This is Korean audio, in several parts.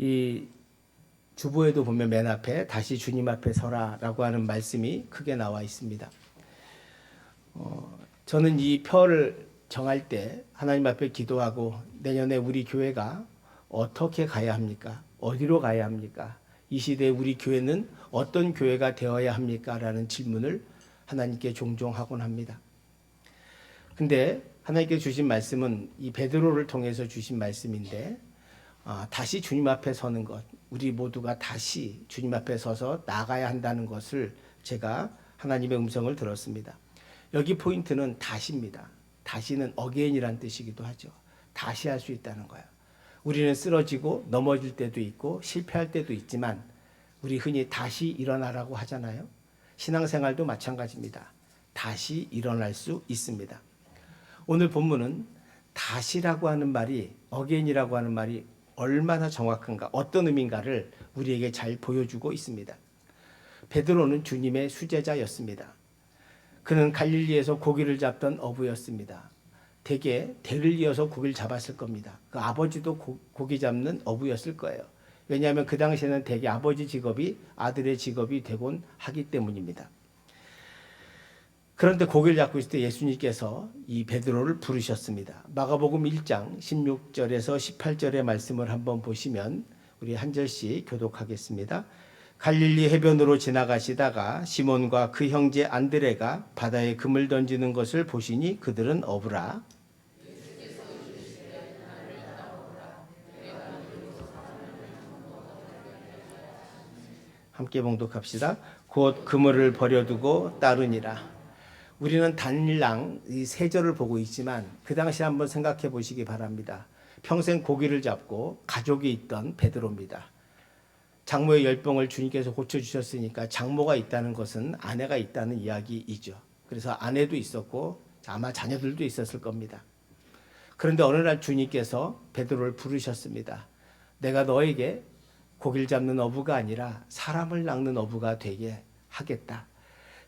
이 주보에도 보면 맨 앞에 다시 주님 앞에 서라라고 하는 말씀이 크게 나와 있습니다. 저는 이 표를 정할 때 하나님 앞에 기도하고 내년에 우리 교회가 어떻게 가야 합니까? 어디로 가야 합니까? 이 시대에 우리 교회는 어떤 교회가 되어야 합니까? 라는 질문을 하나님께 종종 하곤 합니다. 근데 하나님께 주신 말씀은 이 베드로를 통해서 주신 말씀인데 다시 주님 앞에 서는 것, 우리 모두가 다시 주님 앞에 서서 나가야 한다는 것을 제가 하나님의 음성을 들었습니다. 여기 포인트는 다시입니다. 다시는 again이란 뜻이기도 하죠. 다시 할 수 있다는 거예요. 우리는 쓰러지고 넘어질 때도 있고 실패할 때도 있지만 우리 흔히 다시 일어나라고 하잖아요. 신앙생활도 마찬가지입니다. 다시 일어날 수 있습니다. 오늘 본문은 다시라고 하는 말이 again이라고 하는 말이 얼마나 정확한가, 어떤 의미인가를 우리에게 잘 보여주고 있습니다. 베드로는 주님의 수제자였습니다. 그는 갈릴리에서 고기를 잡던 어부였습니다. 대개 대를 이어서 고기를 잡았을 겁니다. 그 아버지도 고기 잡는 어부였을 거예요. 왜냐하면 그 당시에는 대개 아버지 직업이 아들의 직업이 되곤 하기 때문입니다. 그런데 고기를 잡고 있을 때 예수님께서 이 베드로를 부르셨습니다. 마가복음 1장 16절에서 18절의 말씀을 한번 보시면 우리 한 절씩 교독하겠습니다. 갈릴리 해변으로 지나가시다가 시몬과 그 형제 안드레가 바다에 금을 던지는 것을 보시니 그들은 어부라. 함께 봉독합시다. 곧 그물을 버려두고 따르니라. 우리는 단일랑 이 세 절을 보고 있지만 그 당시 한번 생각해 보시기 바랍니다. 평생 고기를 잡고 가족이 있던 베드로입니다. 장모의 열병을 주님께서 고쳐주셨으니까 장모가 있다는 것은 아내가 있다는 이야기이죠. 그래서 아내도 있었고 아마 자녀들도 있었을 겁니다. 그런데 어느 날 주님께서 베드로를 부르셨습니다. 내가 너에게 고기를 잡는 어부가 아니라 사람을 낚는 어부가 되게 하겠다.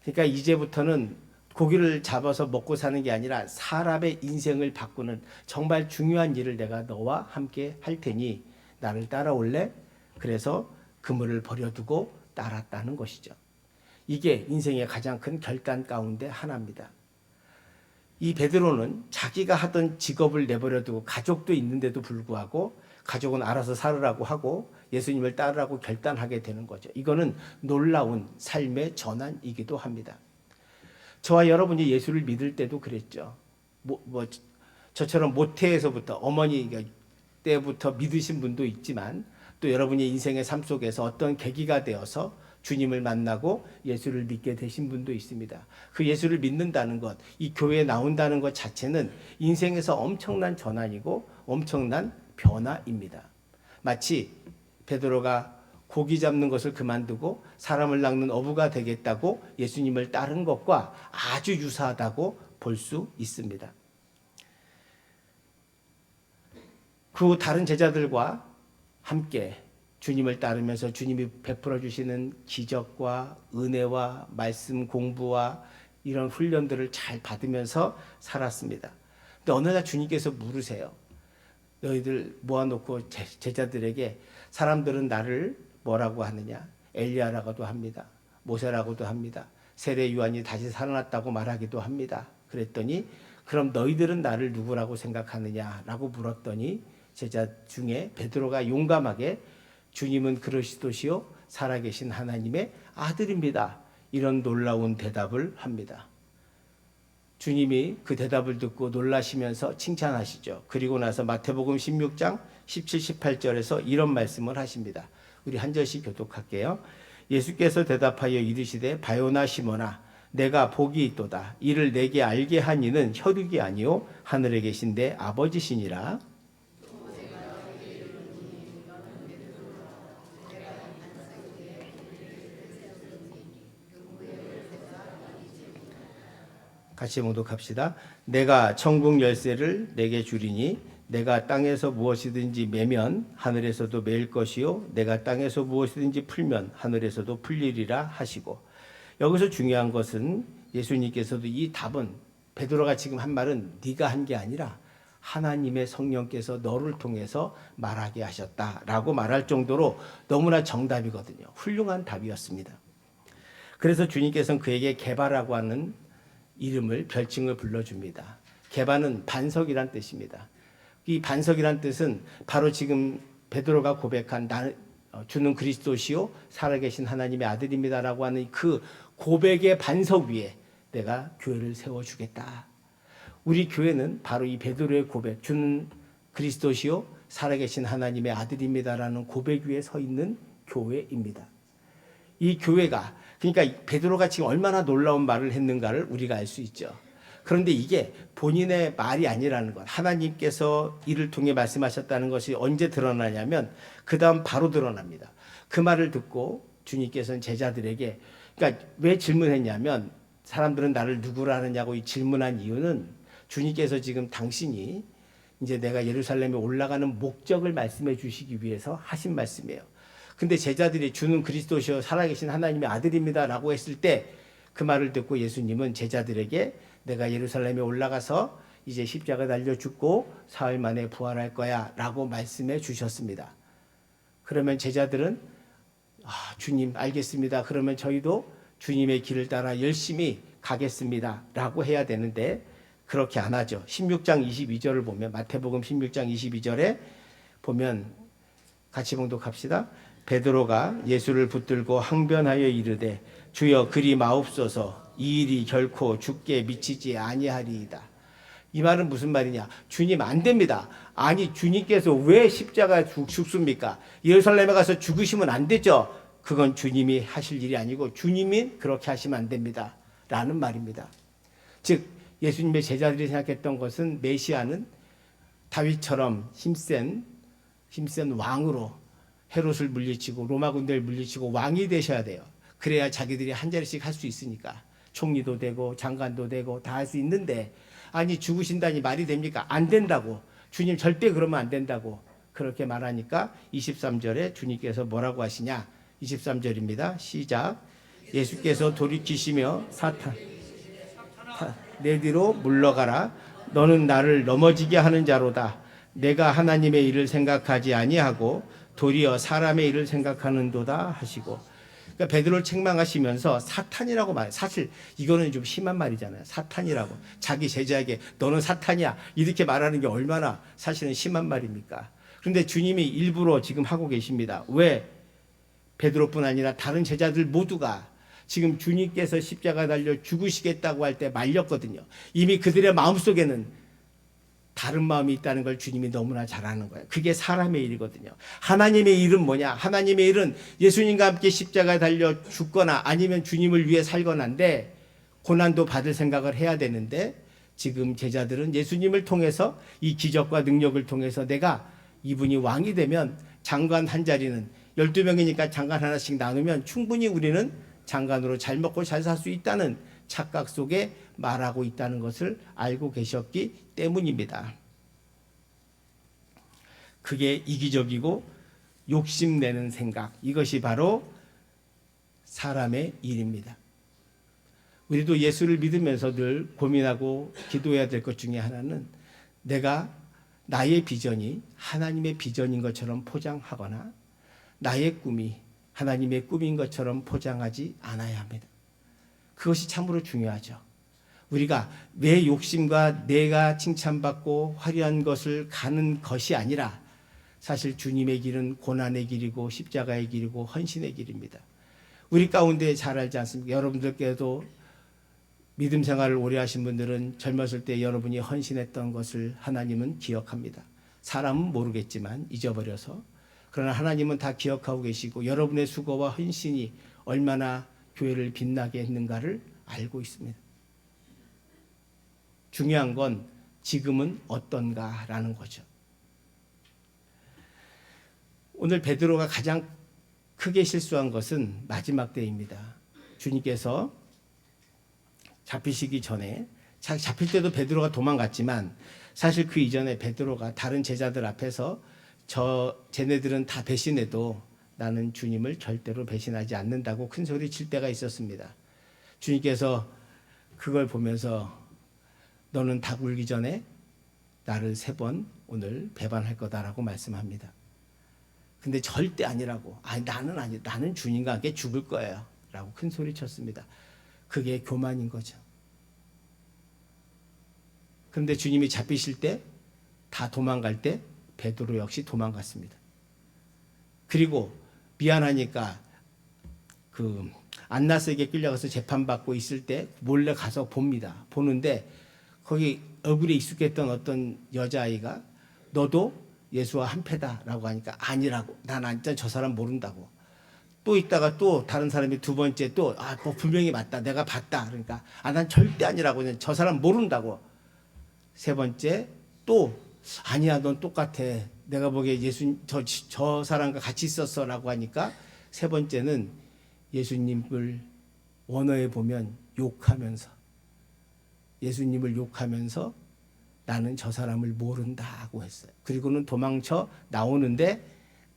그러니까 이제부터는 고기를 잡아서 먹고 사는 게 아니라 사람의 인생을 바꾸는 정말 중요한 일을 내가 너와 함께 할 테니 나를 따라올래? 그래서 그물을 버려두고 따랐다는 것이죠. 이게 인생의 가장 큰 결단 가운데 하나입니다. 이 베드로는 자기가 하던 직업을 내버려두고 가족도 있는데도 불구하고 가족은 알아서 살으라고 하고 예수님을 따르라고 결단하게 되는 거죠. 이거는 놀라운 삶의 전환이기도 합니다. 저와 여러분이 예수를 믿을 때도 그랬죠. 저처럼 모태에서부터 어머니 때부터 믿으신 분도 있지만 또 여러분이 인생의 삶 속에서 어떤 계기가 되어서 주님을 만나고 예수를 믿게 되신 분도 있습니다. 그 예수를 믿는다는 것, 이 교회에 나온다는 것 자체는 인생에서 엄청난 전환이고 엄청난 변화입니다. 마치 베드로가 고기 잡는 것을 그만두고 사람을 낚는 어부가 되겠다고 예수님을 따른 것과 아주 유사하다고 볼 수 있습니다. 그 다른 제자들과 함께 주님을 따르면서 주님이 베풀어 주시는 기적과 은혜와 말씀 공부와 이런 훈련들을 잘 받으면서 살았습니다. 근데 어느 날 주님께서 물으세요. 너희들 모아놓고 제자들에게 사람들은 나를 뭐라고 하느냐? 엘리야라고도 합니다. 모세라고도 합니다. 세례 요한이 다시 살아났다고 말하기도 합니다. 그랬더니 그럼 너희들은 나를 누구라고 생각하느냐라고 물었더니 제자 중에 베드로가 용감하게 주님은 그리스도시요 살아계신 하나님의 아들입니다. 이런 놀라운 대답을 합니다. 주님이 그 대답을 듣고 놀라시면서 칭찬하시죠. 그리고 나서 마태복음 16장 17, 18절에서 이런 말씀을 하십니다. 우리 한 절씩 교독할게요. 예수께서 대답하여 이르시되 바요나 시몬아 내가 복이 있도다. 이를 내게 알게 한 이는 혈육이 아니요 하늘에 계신 내 아버지시니라. 같이 봉독합시다. 내가 천국 열쇠를 내게 주리니 내가 땅에서 무엇이든지 매면 하늘에서도 매일 것이요 내가 땅에서 무엇이든지 풀면 하늘에서도 풀리리라 하시고, 여기서 중요한 것은 예수님께서도 이 답은 베드로가 지금 한 말은 네가 한 게 아니라 하나님의 성령께서 너를 통해서 말하게 하셨다라고 말할 정도로 너무나 정답이거든요. 훌륭한 답이었습니다. 그래서 주님께서는 그에게 게바라고 하는 이름을 별칭을 불러줍니다. 게바는 반석이란 뜻입니다. 이 반석이란 뜻은 바로 지금 베드로가 고백한 주는 그리스도시요 살아계신 하나님의 아들입니다라고 하는 그 고백의 반석 위에 내가 교회를 세워주겠다. 우리 교회는 바로 이 베드로의 고백, 주는 그리스도시요 살아계신 하나님의 아들입니다라는 고백 위에 서 있는 교회입니다. 이 교회가, 그러니까 베드로가 지금 얼마나 놀라운 말을 했는가를 우리가 알 수 있죠. 그런데 이게 본인의 말이 아니라는 것, 하나님께서 이를 통해 말씀하셨다는 것이 언제 드러나냐면 그 다음 바로 드러납니다. 그 말을 듣고 주님께서는 제자들에게, 그러니까 왜 질문했냐면 사람들은 나를 누구라 하느냐고 이 질문한 이유는 주님께서 지금 당신이 이제 내가 예루살렘에 올라가는 목적을 말씀해 주시기 위해서 하신 말씀이에요. 근데 제자들이 주는 그리스도시요 살아계신 하나님의 아들입니다라고 했을 때 그 말을 듣고 예수님은 제자들에게 내가 예루살렘에 올라가서 이제 십자가 달려 죽고 사흘 만에 부활할 거야 라고 말씀해 주셨습니다. 그러면 제자들은 주님 알겠습니다. 그러면 저희도 주님의 길을 따라 열심히 가겠습니다 라고 해야 되는데 그렇게 안 하죠. 16장 22절을 보면, 마태복음 16장 22절에 보면 같이 봉독합시다. 베드로가 예수를 붙들고 항변하여 이르되 주여 그리 마옵소서, 이 일이 결코 죽게 미치지 아니하리이다. 이 말은 무슨 말이냐? 주님 안 됩니다. 아니 주님께서 왜 십자가 죽습니까? 예루살렘에 가서 죽으시면 안 되죠. 그건 주님이 하실 일이 아니고 주님이 그렇게 하시면 안 됩니다 라는 말입니다. 즉 예수님의 제자들이 생각했던 것은 메시아는 다윗처럼 힘센 왕으로 헤롯을 물리치고 로마 군대를 물리치고 왕이 되셔야 돼요. 그래야 자기들이 한 자리씩 할 수 있으니까 총리도 되고 장관도 되고 다 할 수 있는데, 아니 죽으신다니 말이 됩니까? 안 된다고. 주님 절대 그러면 안 된다고 그렇게 말하니까 23절에 주님께서 뭐라고 하시냐? 23절입니다. 시작. 예수께서 돌이키시며 사탄 내 뒤로 물러가라. 너는 나를 넘어지게 하는 자로다. 내가 하나님의 일을 생각하지 아니하고 도리어 사람의 일을 생각하는도다 하시고. 그러니까 베드로를 책망하시면서 사탄이라고 말해요. 사실 이거는 좀 심한 말이잖아요. 사탄이라고. 자기 제자에게 너는 사탄이야 이렇게 말하는 게 얼마나 사실은 심한 말입니까? 그런데 주님이 일부러 지금 하고 계십니다. 왜? 베드로뿐 아니라 다른 제자들 모두가 지금 주님께서 십자가 달려 죽으시겠다고 할 때 말렸거든요. 이미 그들의 마음속에는 다른 마음이 있다는 걸 주님이 너무나 잘 아는 거예요. 그게 사람의 일이거든요. 하나님의 일은 뭐냐? 하나님의 일은 예수님과 함께 십자가에 달려 죽거나 아니면 주님을 위해 살거나인데 고난도 받을 생각을 해야 되는데 지금 제자들은 예수님을 통해서 이 기적과 능력을 통해서 내가 이분이 왕이 되면 장관 한 자리는 12명이니까 장관 하나씩 나누면 충분히 우리는 장관으로 잘 먹고 잘 살 수 있다는 착각 속에 말하고 있다는 것을 알고 계셨기 때문입니다. 그게 이기적이고 욕심내는 생각, 이것이 바로 사람의 일입니다. 우리도 예수를 믿으면서 늘 고민하고 기도해야 될 것 중에 하나는 내가 나의 비전이 하나님의 비전인 것처럼 포장하거나 나의 꿈이 하나님의 꿈인 것처럼 포장하지 않아야 합니다. 그것이 참으로 중요하죠. 우리가 내 욕심과 내가 칭찬받고 화려한 것을 가는 것이 아니라 사실 주님의 길은 고난의 길이고 십자가의 길이고 헌신의 길입니다. 우리 가운데 잘 알지 않습니까? 여러분들께도 믿음 생활을 오래 하신 분들은 젊었을 때 여러분이 헌신했던 것을 하나님은 기억합니다. 사람은 모르겠지만 잊어버려서, 그러나 하나님은 다 기억하고 계시고 여러분의 수고와 헌신이 얼마나 교회를 빛나게 했는가를 알고 있습니다. 중요한 건 지금은 어떤가라는 거죠. 오늘 베드로가 가장 크게 실수한 것은 마지막 때입니다. 주님께서 잡히시기 전에, 잡힐 때도 베드로가 도망갔지만 사실 그 이전에 베드로가 다른 제자들 앞에서 쟤네들은 다 배신해도 나는 주님을 절대로 배신하지 않는다고 큰 소리 칠 때가 있었습니다. 주님께서 그걸 보면서 너는 닭 울기 전에 나를 3번 오늘 배반할 거다라고 말씀합니다. 근데 절대 아니라고. 나는 주님과 함께 죽을 거예요 라고 큰 소리 쳤습니다. 그게 교만인 거죠. 그런데 주님이 잡히실 때, 다 도망갈 때 베드로 역시 도망갔습니다. 그리고 미안하니까 안나스에게 끌려가서 재판받고 있을 때 몰래 가서 봅니다. 보는데 거기 얼굴에 익숙했던 어떤 여자아이가 너도 예수와 한패다라고 하니까 아니라고. 난 저 사람 모른다고. 또 있다가 또 다른 사람이 두 번째 또 뭐 분명히 맞다. 내가 봤다. 그러니까 난 절대 아니라고. 저 사람 모른다고. 3번째 또 아니야 넌 똑같아. 내가 보기에 저 사람과 같이 있었어라고 하니까 3번째는 예수님을 원어에 보면 욕하면서 예수님을 욕하면서 나는 저 사람을 모른다고 했어요. 그리고는 도망쳐 나오는데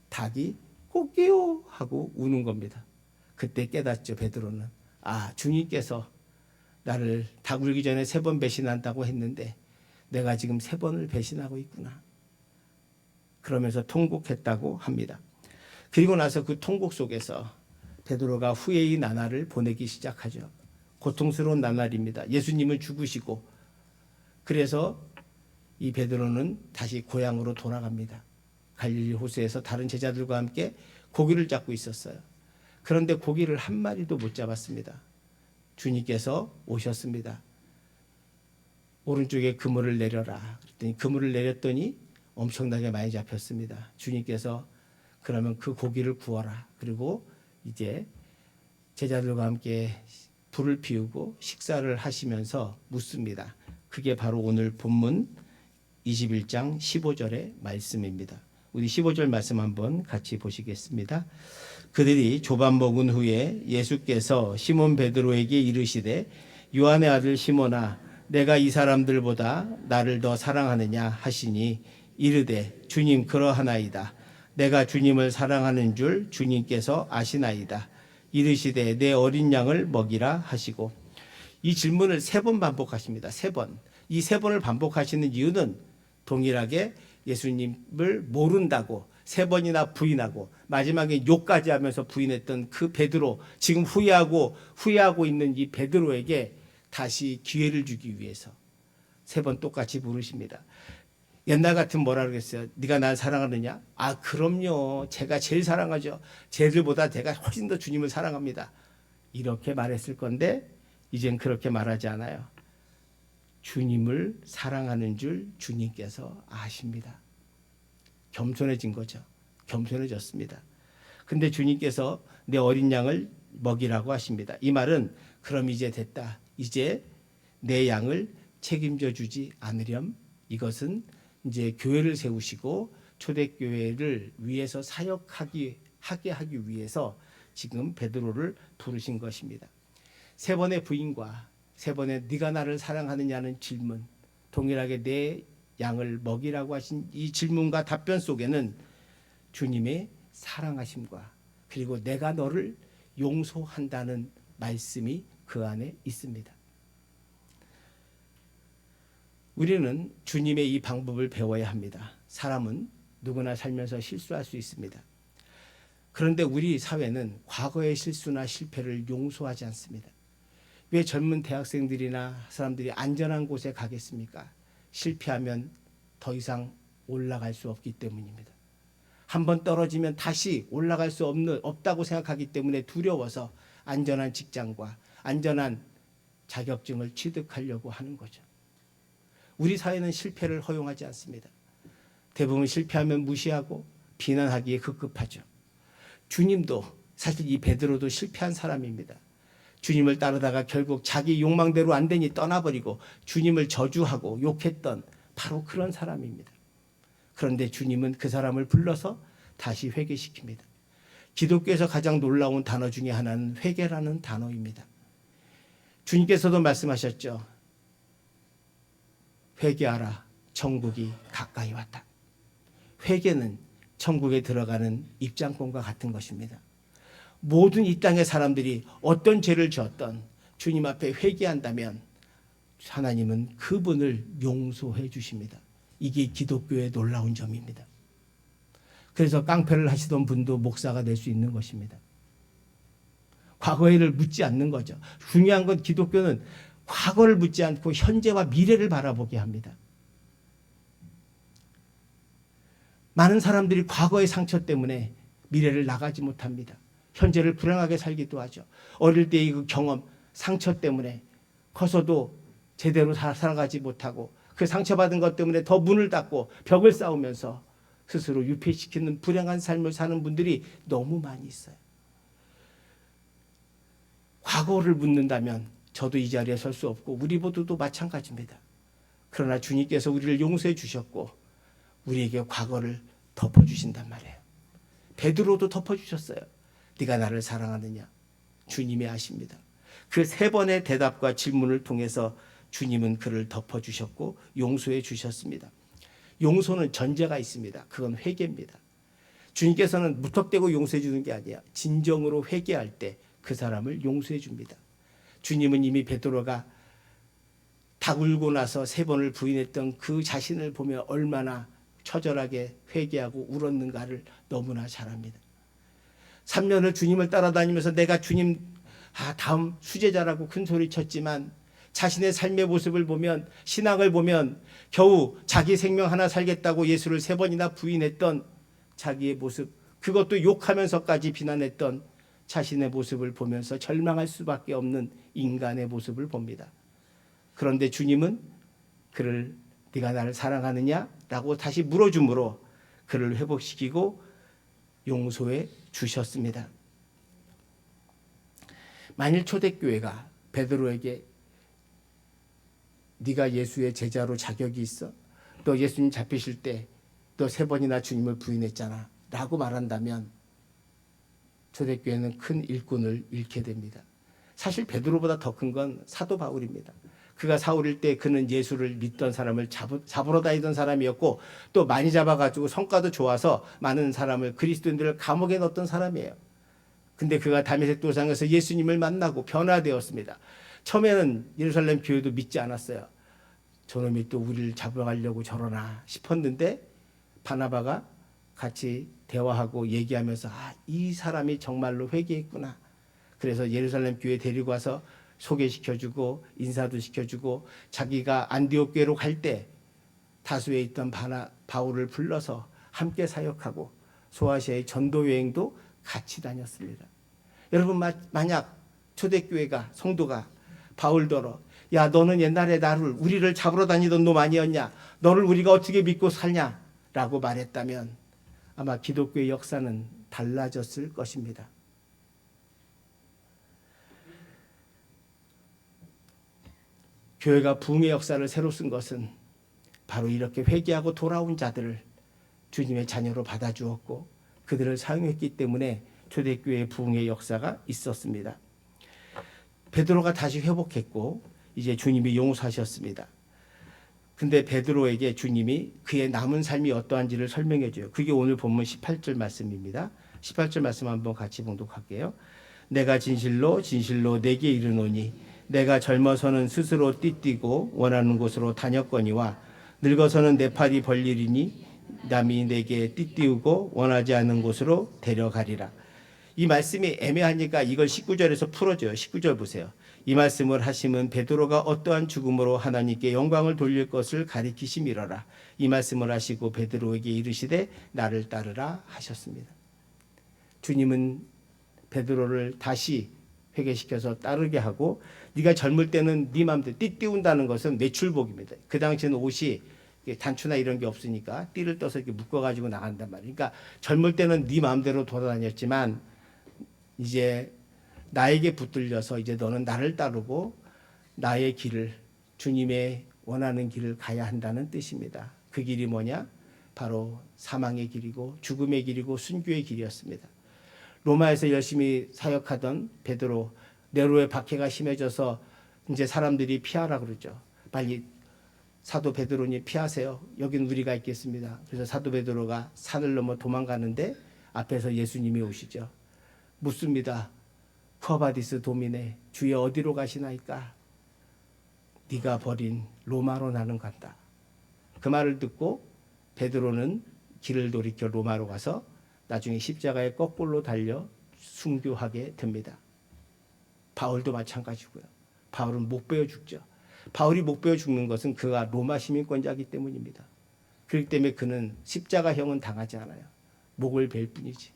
닭이 꼬끼요 하고 우는 겁니다. 그때 깨닫죠. 베드로는 주님께서 나를 닭 울기 전에 3번 배신한다고 했는데 내가 지금 3번을 배신하고 있구나. 그러면서 통곡했다고 합니다. 그리고 나서 그 통곡 속에서 베드로가 후회의 나날을 보내기 시작하죠. 고통스러운 나날입니다. 예수님을 죽으시고 그래서 이 베드로는 다시 고향으로 돌아갑니다. 갈릴리 호수에서 다른 제자들과 함께 고기를 잡고 있었어요. 그런데 고기를 한 마리도 못 잡았습니다. 주님께서 오셨습니다. 오른쪽에 그물을 내려라. 그랬더니 그물을 내렸더니 엄청나게 많이 잡혔습니다. 주님께서 그러면 그 고기를 구워라. 그리고 이제 제자들과 함께 불을 피우고 식사를 하시면서 묻습니다. 그게 바로 오늘 본문 21장 15절의 말씀입니다. 우리 15절 말씀 한번 같이 보시겠습니다. 그들이 조반 먹은 후에 예수께서 시몬 베드로에게 이르시되 요한의 아들 시몬아 내가 이 사람들보다 나를 더 사랑하느냐 하시니 이르되 주님 그러하나이다. 내가 주님을 사랑하는 줄 주님께서 아시나이다. 이르시되 내 어린 양을 먹이라 하시고 이 질문을 3번 반복하십니다. 3번. 이 3번을 반복하시는 이유는 동일하게 예수님을 모른다고 3번이나 부인하고 마지막에 욕까지 하면서 부인했던 그 베드로, 지금 후회하고 있는 이 베드로에게 다시 기회를 주기 위해서 3번 똑같이 부르십니다. 옛날 같으면 뭐라 그러겠어요? 네가 날 사랑하느냐? 그럼요. 제가 제일 사랑하죠. 쟤들보다 제가 훨씬 더 주님을 사랑합니다. 이렇게 말했을 건데 이젠 그렇게 말하지 않아요. 주님을 사랑하는 줄 주님께서 아십니다. 겸손해진 거죠. 겸손해졌습니다. 근데 주님께서 내 어린 양을 먹이라고 하십니다. 이 말은 그럼 이제 됐다. 이제 내 양을 책임져 주지 않으렴. 이것은 이제 교회를 세우시고 초대교회를 위해서 사역하게 하기 위해서 지금 베드로를 부르신 것입니다. 3번의 부인과 3번의 네가 나를 사랑하느냐는 질문, 동일하게 내 양을 먹이라고 하신 이 질문과 답변 속에는 주님의 사랑하심과 그리고 내가 너를 용서한다는 말씀이 그 안에 있습니다. 우리는 주님의 이 방법을 배워야 합니다. 사람은 누구나 살면서 실수할 수 있습니다. 그런데 우리 사회는 과거의 실수나 실패를 용서하지 않습니다. 왜 젊은 대학생들이나 사람들이 안전한 곳에 가겠습니까? 실패하면 더 이상 올라갈 수 없기 때문입니다. 한번 떨어지면 다시 올라갈 수 없다고 생각하기 때문에 두려워서 안전한 직장과 안전한 자격증을 취득하려고 하는 거죠. 우리 사회는 실패를 허용하지 않습니다. 대부분 실패하면 무시하고 비난하기에 급급하죠. 주님도 사실 이 베드로도 실패한 사람입니다. 주님을 따르다가 결국 자기 욕망대로 안 되니 떠나버리고 주님을 저주하고 욕했던 바로 그런 사람입니다. 그런데 주님은 그 사람을 불러서 다시 회개시킵니다. 기독교에서 가장 놀라운 단어 중에 하나는 회개라는 단어입니다. 주님께서도 말씀하셨죠. 회개하라, 천국이 가까이 왔다. 회개는 천국에 들어가는 입장권과 같은 것입니다. 모든 이 땅의 사람들이 어떤 죄를 지었던 주님 앞에 회개한다면 하나님은 그분을 용서해 주십니다. 이게 기독교의 놀라운 점입니다. 그래서 깡패를 하시던 분도 목사가 될 수 있는 것입니다. 과거를 묻지 않는 거죠. 중요한 건 기독교는 과거를 묻지 않고 현재와 미래를 바라보게 합니다. 많은 사람들이 과거의 상처 때문에 미래를 나가지 못합니다. 현재를 불행하게 살기도 하죠. 어릴 때의 그 경험, 상처 때문에 커서도 제대로 살아가지 못하고 그 상처받은 것 때문에 더 문을 닫고 벽을 쌓으면서 스스로 유폐시키는 불행한 삶을 사는 분들이 너무 많이 있어요. 과거를 묻는다면 저도 이 자리에 설 수 없고 우리 모두도 마찬가지입니다. 그러나 주님께서 우리를 용서해 주셨고 우리에게 과거를 덮어주신단 말이에요. 베드로도 덮어주셨어요. 네가 나를 사랑하느냐? 주님이 아십니다. 그 3번의 대답과 질문을 통해서 주님은 그를 덮어주셨고 용서해 주셨습니다. 용서는 전제가 있습니다. 그건 회개입니다. 주님께서는 무턱대고 용서해 주는 게 아니야. 진정으로 회개할 때 그 사람을 용서해 줍니다. 주님은 이미 베드로가 닭 울고 나서 3번을 부인했던 그 자신을 보며 얼마나 처절하게 회개하고 울었는가를 너무나 잘 압니다. 3년을 주님을 따라다니면서 내가 주님 다음 수제자라고 큰 소리 쳤지만 자신의 삶의 모습을 보면, 신앙을 보면 겨우 자기 생명 하나 살겠다고 예수를 3번이나 부인했던 자기의 모습, 그것도 욕하면서까지 비난했던 자신의 모습을 보면서 절망할 수밖에 없는 인간의 모습을 봅니다. 그런데 주님은 그를 네가 나를 사랑하느냐? 라고 다시 물어줌으로 그를 회복시키고 용서해 주셨습니다. 만일 초대교회가 베드로에게 네가 예수의 제자로 자격이 있어? 너 예수님 잡히실 때 너 3번이나 주님을 부인했잖아 라고 말한다면 초대교회는 큰 일꾼을 잃게 됩니다. 사실 베드로보다 더 큰 건 사도 바울입니다. 그가 사울일 때 그는 예수를 믿던 사람을 잡으러 다니던 사람이었고 또 많이 잡아가지고 성과도 좋아서 많은 사람을, 그리스도인들을 감옥에 넣었던 사람이에요. 근데 그가 다메섹 도상에서 예수님을 만나고 변화되었습니다. 처음에는 예루살렘 교회도 믿지 않았어요. 저놈이 또 우리를 잡아가려고 저러나 싶었는데 바나바가 같이 대화하고 얘기하면서 이 사람이 정말로 회개했구나. 그래서 예루살렘 교회 데리고 와서 소개시켜주고 인사도 시켜주고 자기가 안디옥 교회로 갈 때 다수에 있던 바울을 불러서 함께 사역하고 소아시아의 전도 여행도 같이 다녔습니다. 여러분 만약 초대교회가 성도가 바울더러 야 너는 옛날에 우리를 잡으러 다니던 놈 아니었냐? 너를 우리가 어떻게 믿고 살냐? 라고 말했다면 아마 기독교의 역사는 달라졌을 것입니다. 교회가 부흥의 역사를 새로 쓴 것은 바로 이렇게 회개하고 돌아온 자들을 주님의 자녀로 받아주었고 그들을 사용했기 때문에 초대교회의 부흥의 역사가 있었습니다. 베드로가 다시 회복했고 이제 주님이 용서하셨습니다. 근데 베드로에게 주님이 그의 남은 삶이 어떠한지를 설명해 줘요. 그게 오늘 본문 18절 말씀입니다. 18절 말씀 한번 같이 봉독할게요. 내가 진실로 진실로 내게 이르노니 내가 젊어서는 스스로 띠뛰고 원하는 곳으로 다녔거니와 늙어서는 내 팔이 벌리리니 남이 내게 띠띠우고 원하지 않는 곳으로 데려가리라. 이 말씀이 애매하니까 이걸 19절에서 풀어줘요. 19절 보세요. 이 말씀을 하심은 베드로가 어떠한 죽음으로 하나님께 영광을 돌릴 것을 가리키심이로라. 이 말씀을 하시고 베드로에게 이르시되 나를 따르라 하셨습니다. 주님은 베드로를 다시 회개시켜서 따르게 하고 네가 젊을 때는 네 마음대로 띠띠운다는 것은 매출복입니다. 그 당시에는 옷이 단추나 이런 게 없으니까 띠를 떠서 이렇게 묶어가지고 나간단 말이에요. 그러니까 젊을 때는 네 마음대로 돌아다녔지만 이제 나에게 붙들려서 이제 너는 나를 따르고 나의 길을, 주님의 원하는 길을 가야 한다는 뜻입니다. 그 길이 뭐냐? 바로 사망의 길이고 죽음의 길이고 순교의 길이었습니다. 로마에서 열심히 사역하던 베드로, 네로의 박해가 심해져서 이제 사람들이 피하라 그러죠. 빨리 사도 베드로님 피하세요. 여긴 우리가 있겠습니다. 그래서 사도 베드로가 산을 넘어 도망가는데 앞에서 예수님이 오시죠. 묻습니다. 쿠아바디스 도미네, 주여 어디로 가시나이까? 네가 버린 로마로 나는 간다. 그 말을 듣고 베드로는 길을 돌이켜 로마로 가서 나중에 십자가에 거꾸로 달려 순교하게 됩니다. 바울도 마찬가지고요. 바울은 못 베어 죽죠. 바울이 못 베어 죽는 것은 그가 로마 시민권자이기 때문입니다. 그렇기 때문에 그는 십자가형은 당하지 않아요. 목을 벨 뿐이지.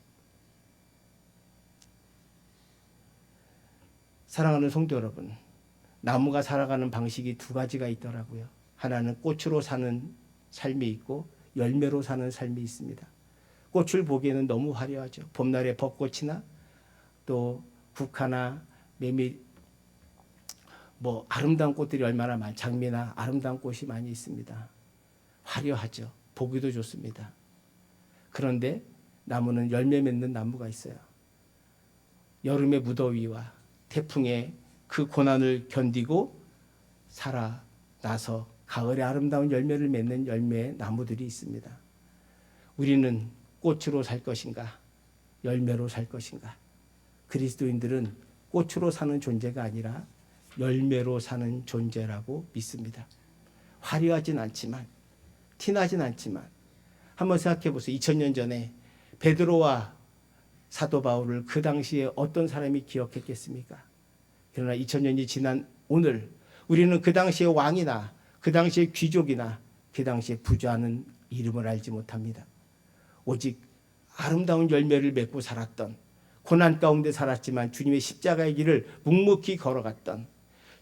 사랑하는 성도 여러분, 나무가 살아가는 방식이 두 가지가 있더라고요. 하나는 꽃으로 사는 삶이 있고 열매로 사는 삶이 있습니다. 꽃을 보기에는 너무 화려하죠. 봄날의 벚꽃이나 또 국화나 매미, 아름다운 꽃들이 얼마나 장미나 아름다운 꽃이 많이 있습니다. 화려하죠. 보기도 좋습니다. 그런데 나무는 열매 맺는 나무가 있어요. 여름의 무더위와 태풍의 그 고난을 견디고 살아나서 가을에 아름다운 열매를 맺는 열매 나무들이 있습니다. 우리는 꽃으로 살 것인가? 열매로 살 것인가? 그리스도인들은 꽃으로 사는 존재가 아니라 열매로 사는 존재라고 믿습니다. 화려하진 않지만, 티나진 않지만, 한번 생각해 보세요. 2000년 전에 베드로와 사도 바울을 그 당시에 어떤 사람이 기억했겠습니까? 그러나 2000년이 지난 오늘 우리는 그 당시의 왕이나 그 당시의 귀족이나 그 당시의 부자는 이름을 알지 못합니다. 오직 아름다운 열매를 맺고 살았던, 고난 가운데 살았지만 주님의 십자가의 길을 묵묵히 걸어갔던,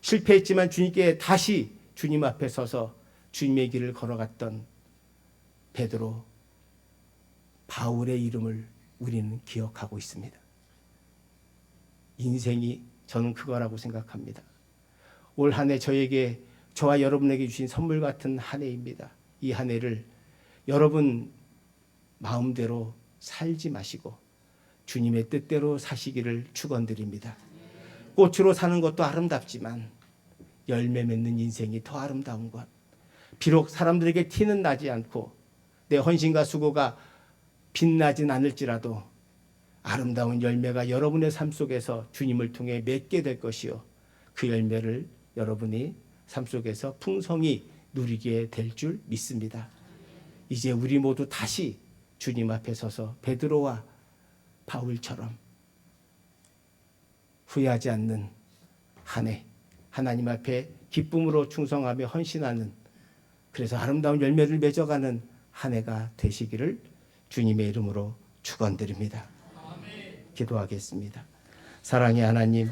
실패했지만 주님께 다시 주님 앞에 서서 주님의 길을 걸어갔던 베드로, 바울의 이름을 우리는 기억하고 있습니다. 인생이 저는 그거라고 생각합니다. 올 한 해 저와 여러분에게 주신 선물 같은 한 해입니다. 이 한 해를 여러분 마음대로 살지 마시고 주님의 뜻대로 사시기를 축원드립니다. 꽃으로 사는 것도 아름답지만 열매 맺는 인생이 더 아름다운 것. 비록 사람들에게 티는 나지 않고 내 헌신과 수고가 빛나진 않을지라도 아름다운 열매가 여러분의 삶 속에서 주님을 통해 맺게 될 것이요, 그 열매를 여러분이 삶 속에서 풍성히 누리게 될 줄 믿습니다. 이제 우리 모두 다시 주님 앞에 서서 베드로와 바울처럼 후회하지 않는 한 해, 하나님 앞에 기쁨으로 충성하며 헌신하는, 그래서 아름다운 열매를 맺어가는 한 해가 되시기를 주님의 이름으로 축원드립니다. 기도하겠습니다. 사랑의 하나님,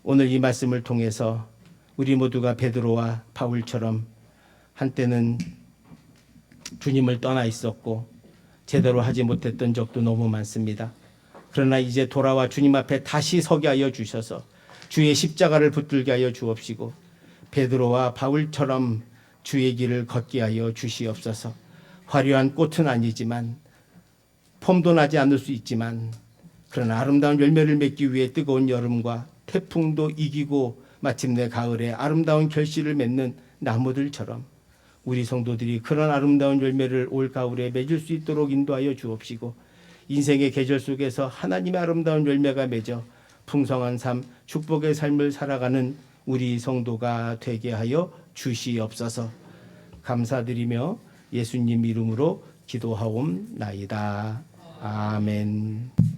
오늘 이 말씀을 통해서 우리 모두가 베드로와 바울처럼 한때는 주님을 떠나 있었고 제대로 하지 못했던 적도 너무 많습니다. 그러나 이제 돌아와 주님 앞에 다시 서게 하여 주셔서 주의 십자가를 붙들게 하여 주옵시고 베드로와 바울처럼 주의 길을 걷게 하여 주시옵소서. 화려한 꽃은 아니지만, 폼도 나지 않을 수 있지만, 그러나 아름다운 열매를 맺기 위해 뜨거운 여름과 태풍도 이기고 마침내 가을에 아름다운 결실을 맺는 나무들처럼 우리 성도들이 그런 아름다운 열매를 올 가을에 맺을 수 있도록 인도하여 주옵시고, 인생의 계절 속에서 하나님의 아름다운 열매가 맺어 풍성한 삶, 축복의 삶을 살아가는 우리 성도가 되게 하여 주시옵소서. 감사드리며 예수님 이름으로 기도하옵나이다. 아멘.